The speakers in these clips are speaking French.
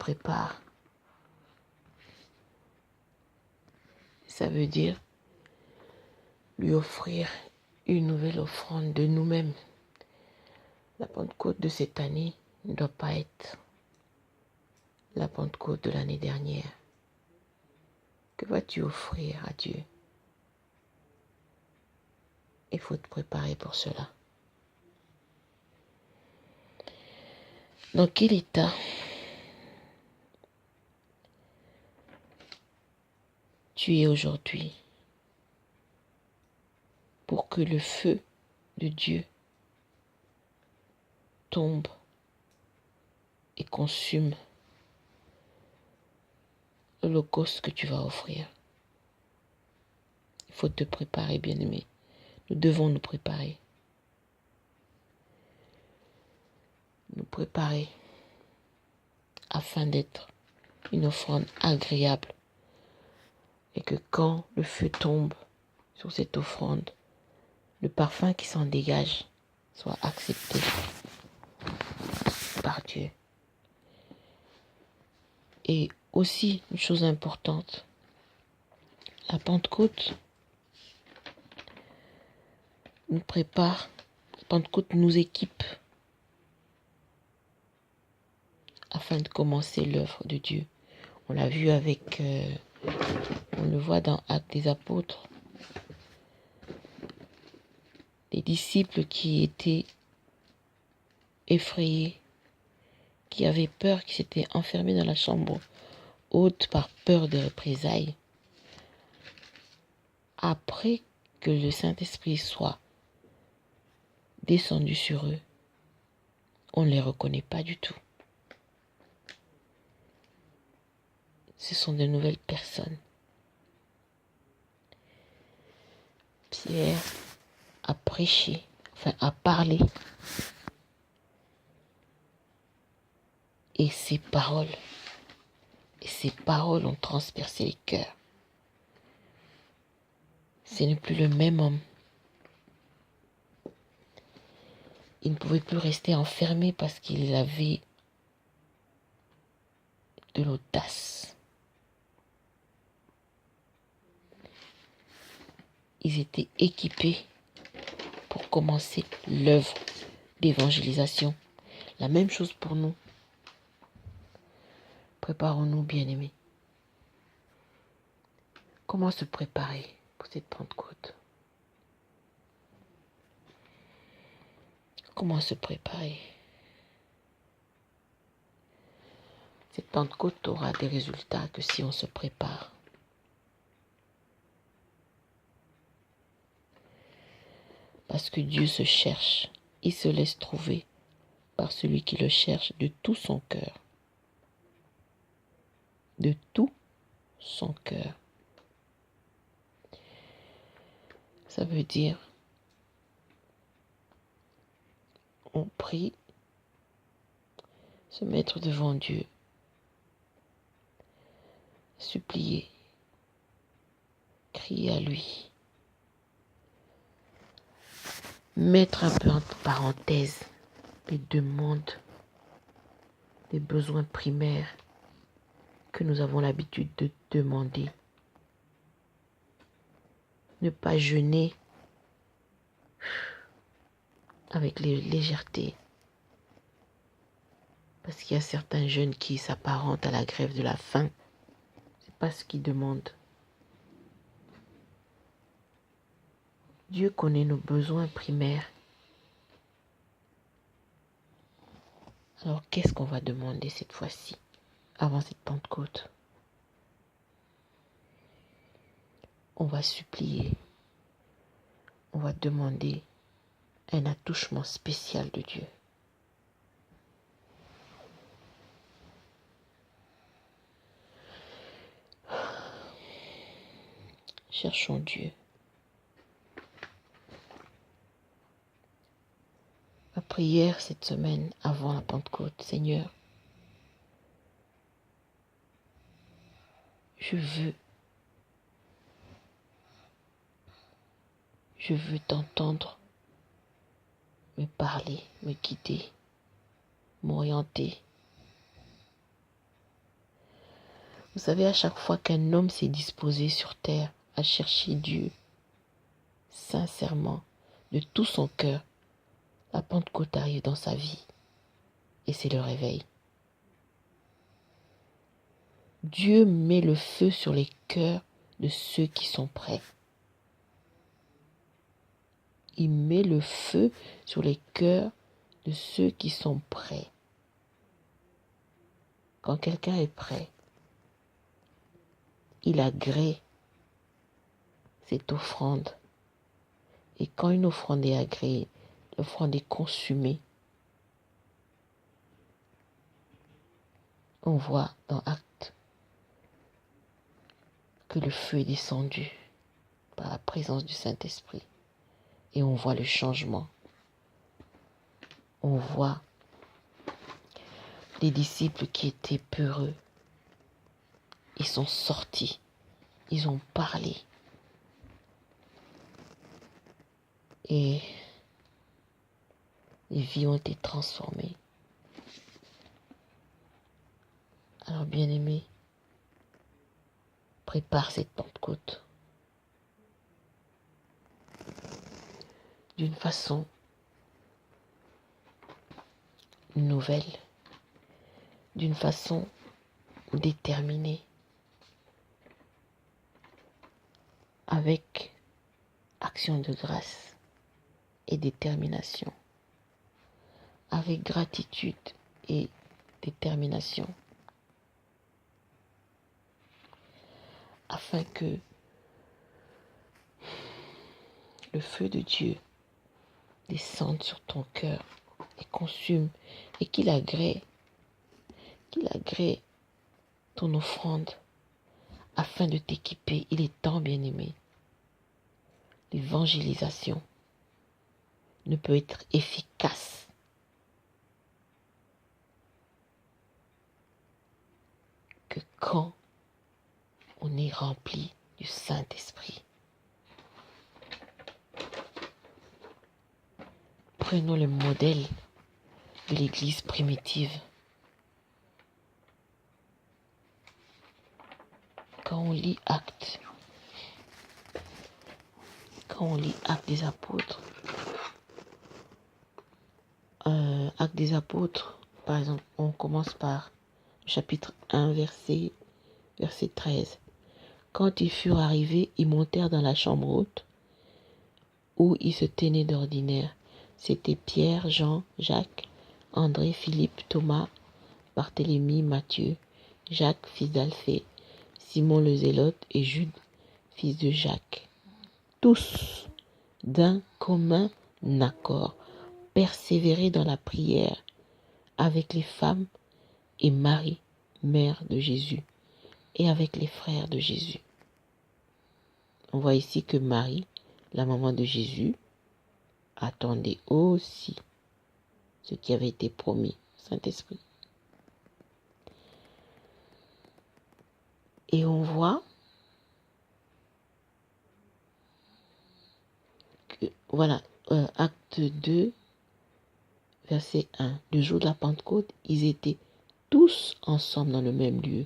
prépare. Ça veut dire lui offrir une nouvelle offrande de nous-mêmes. La Pentecôte de cette année ne doit pas être la Pentecôte de l'année dernière. Que vas-tu offrir à Dieu? Il faut te préparer pour cela. Dans quel état tu es aujourd'hui pour que le feu de Dieu tombe et consume l'holocauste que tu vas offrir? Il faut te préparer, bien-aimé. Nous devons nous préparer. Nous préparer afin d'être une offrande agréable et que quand le feu tombe sur cette offrande, le parfum qui s'en dégage soit accepté par Dieu. Et aussi, une chose importante, la Pentecôte nous prépare, la Pentecôte nous équipe afin de commencer l'œuvre de Dieu. On l'a vu avec, on le voit dans Actes des Apôtres, les disciples qui étaient effrayés, qui avaient peur, qui s'étaient enfermés dans la chambre haute par peur de représailles. Après que le Saint-Esprit soit descendu sur eux, on ne les reconnaît pas du tout. Ce sont de nouvelles personnes. Pierre a prêché, a parlé. Et ses paroles ont transpercé les cœurs. Ce n'est plus le même homme. Il ne pouvait plus rester enfermé parce qu'il avait de l'audace. Ils étaient équipés pour commencer l'œuvre d'évangélisation. La même chose pour nous. Préparons-nous, bien-aimés. Comment se préparer pour cette Pentecôte? Comment se préparer? Cette Pentecôte aura des résultats que si on se prépare. Parce que Dieu se cherche, il se laisse trouver par celui qui le cherche de tout son cœur. De tout son cœur. Ça veut dire, on prie, se mettre devant Dieu, supplier, crier à lui, mettre un peu entre parenthèses les demandes, les besoins primaires que nous avons l'habitude de demander. Ne pas jeûner avec légèreté. Parce qu'il y a certains jeûnes qui s'apparentent à la grève de la faim. C'est pas ce qu'ils demandent. Dieu connaît nos besoins primaires. Alors qu'est-ce qu'on va demander cette fois-ci, avant cette Pentecôte? On va supplier. On va demander un attouchement spécial de Dieu. Cherchons Dieu. Ma prière cette semaine avant la Pentecôte, Seigneur, je veux t'entendre me parler, me guider, m'orienter. Vous savez, à chaque fois qu'un homme s'est disposé sur terre à chercher Dieu, sincèrement, de tout son cœur, la Pentecôte arrive dans sa vie. Et c'est le réveil. Dieu met le feu sur les cœurs de ceux qui sont prêts. Il met le feu sur les cœurs de ceux qui sont prêts. Quand quelqu'un est prêt, il agrée cette offrande. Et quand une offrande est agréée, l'offrande est consumée. On voit dans Actes que le feu est descendu par la présence du Saint-Esprit. Et on voit le changement. On voit les disciples qui étaient peureux. Ils sont sortis. Ils ont parlé. Et les vies ont été transformées. Alors, bien-aimés, prépare cette Pentecôte d'une façon nouvelle, d'une façon déterminée, avec action de grâce et détermination, avec gratitude et détermination, afin que le feu de Dieu descende sur ton cœur et consume et qu'il agrée ton offrande afin de t'équiper. Il est temps, bien-aimé. L'évangélisation ne peut être efficace que quand on est rempli du Saint-Esprit. Prenons le modèle de l'Église primitive. Quand on lit Actes des Apôtres, Actes des Apôtres, par exemple, on commence par le chapitre 1, verset 13. Quand ils furent arrivés, ils montèrent dans la chambre haute où ils se tenaient d'ordinaire. C'était Pierre, Jean, Jacques, André, Philippe, Thomas, Barthélemy, Matthieu, Jacques, fils d'Alphée, Simon le Zélote et Jude, fils de Jacques. Tous, d'un commun accord, persévéraient dans la prière avec les femmes et Marie, mère de Jésus, et avec les frères de Jésus. On voit ici que Marie, la maman de Jésus, attendait aussi ce qui avait été promis, Saint-Esprit. Et on voit que, voilà, acte 2, verset 1. Le jour de la Pentecôte, ils étaient tous ensemble dans le même lieu.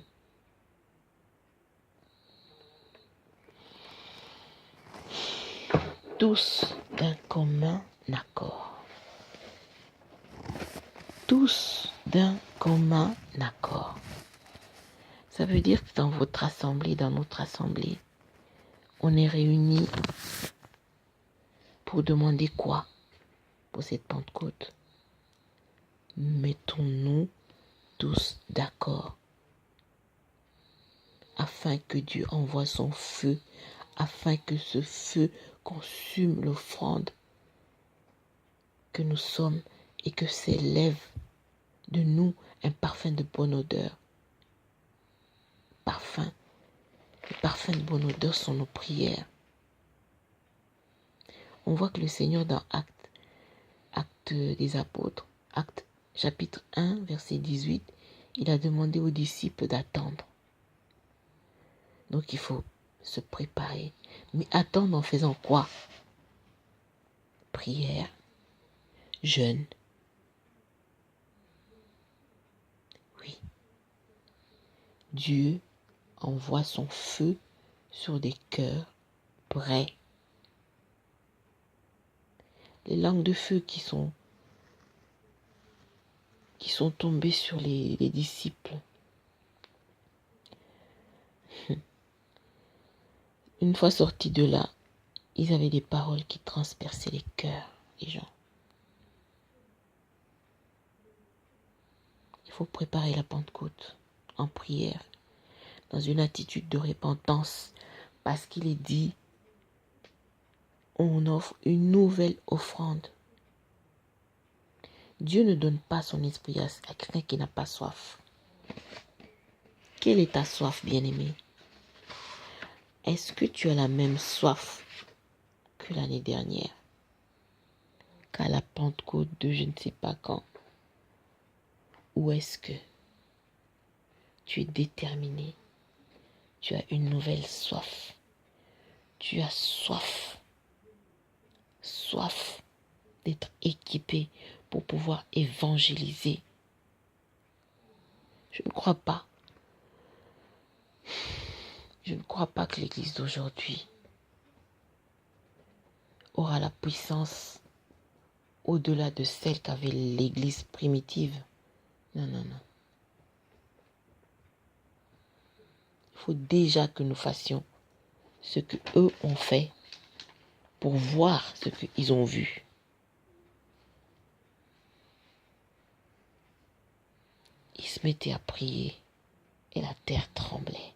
Tous d'un commun accord. Tous d'un commun accord. Ça veut dire que dans votre assemblée, dans notre assemblée, on est réunis pour demander quoi pour cette Pentecôte? Mettons-nous tous d'accord afin que Dieu envoie son feu, afin que ce feu consume l'offrande que nous sommes et que s'élève de nous un parfum de bonne odeur. Les parfums de bonne odeur sont nos prières. On voit que le Seigneur dans Actes des Apôtres, Actes chapitre 1, verset 18, il a demandé aux disciples d'attendre. Donc il faut se préparer. Mais attendre en faisant quoi? Prière, jeûne. Oui. Dieu envoie son feu sur des cœurs prêts. Les langues de feu qui sont tombées sur les disciples. Une fois sortis de là, ils avaient des paroles qui transperçaient les cœurs des gens. Il faut préparer la Pentecôte en prière, dans une attitude de repentance, parce qu'il est dit, on offre une nouvelle offrande. Dieu ne donne pas son esprit à quelqu'un qui n'a pas soif. Quelle est ta soif, bien-aimé? Est-ce que tu as la même soif que l'année dernière? Qu'à la Pentecôte de je ne sais pas quand? Ou est-ce que tu es déterminé? Tu as une nouvelle soif. Tu as soif. Soif d'être équipé pour pouvoir évangéliser. Je ne crois pas. Je ne crois pas que l'Église d'aujourd'hui aura la puissance au-delà de celle qu'avait l'Église primitive. Non, non, non. Il faut déjà que nous fassions ce que eux ont fait pour voir ce qu'ils ont vu. Ils se mettaient à prier et la terre tremblait.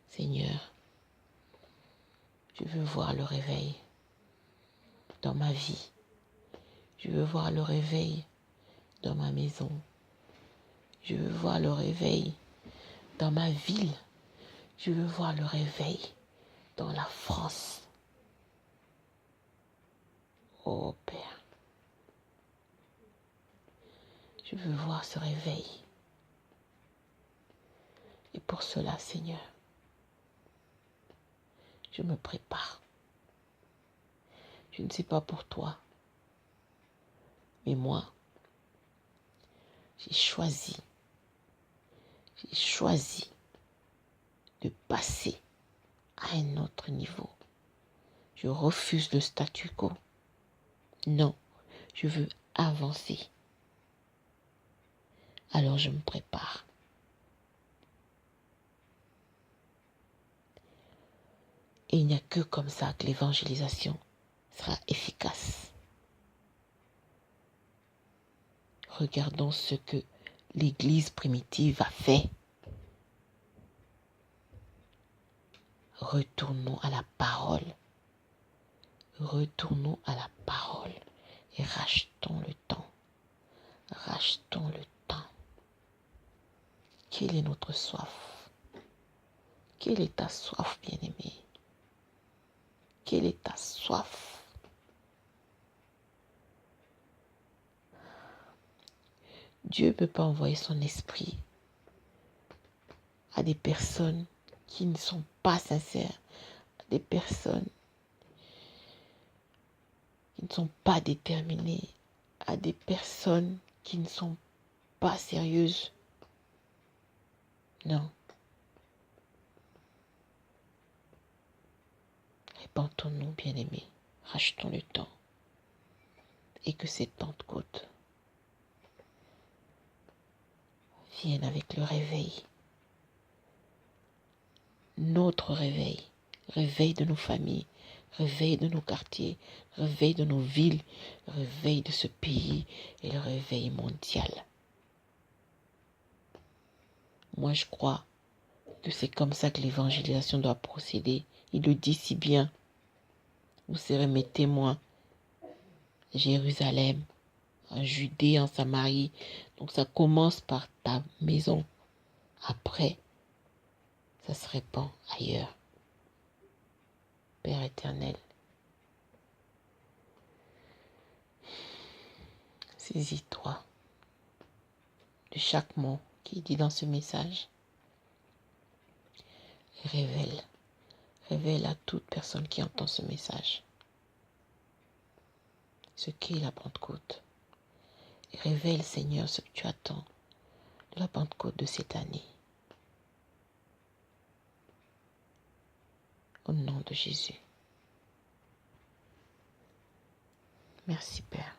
Seigneur, je veux voir le réveil dans ma vie. Je veux voir le réveil dans ma maison. Je veux voir le réveil dans ma ville. Je veux voir le réveil dans la France. Oh Père, je veux voir ce réveil. Et pour cela, Seigneur, je me prépare. Je ne sais pas pour toi, mais moi, j'ai choisi de passer à un autre niveau. Je refuse le statu quo. Non, je veux avancer. Alors je me prépare. Et il n'y a que comme ça que l'évangélisation sera efficace. Regardons ce que l'Église primitive a fait. Retournons à la parole. Retournons à la parole et rachetons le temps. Rachetons le temps. Quelle est notre soif? Quelle est ta soif, bien-aimé? Quelle est ta soif? Dieu ne peut pas envoyer son esprit à des personnes qui ne sont pas sincères, à des personnes qui ne sont pas déterminées, à des personnes qui ne sont pas sérieuses. Non. Répentons-nous, bien-aimés, rachetons le temps. Et que cette Pentecôte vienne avec le réveil. Notre réveil. Réveil de nos familles, réveil de nos quartiers, réveil de nos villes, réveil de ce pays et le réveil mondial. Moi, je crois que c'est comme ça que l'évangélisation doit procéder. Il le dit si bien. Vous serez mes témoins. Jérusalem, en Judée, en Samarie. Donc ça commence par ta maison. Après, ça se répand ailleurs. Père éternel, saisis-toi de chaque mot qui est dit dans ce message. Et révèle à toute personne qui entend ce message ce qu'est la Pentecôte. Et révèle, Seigneur, ce que tu attends de la Pentecôte de cette année. au nom de Jésus. Merci Père.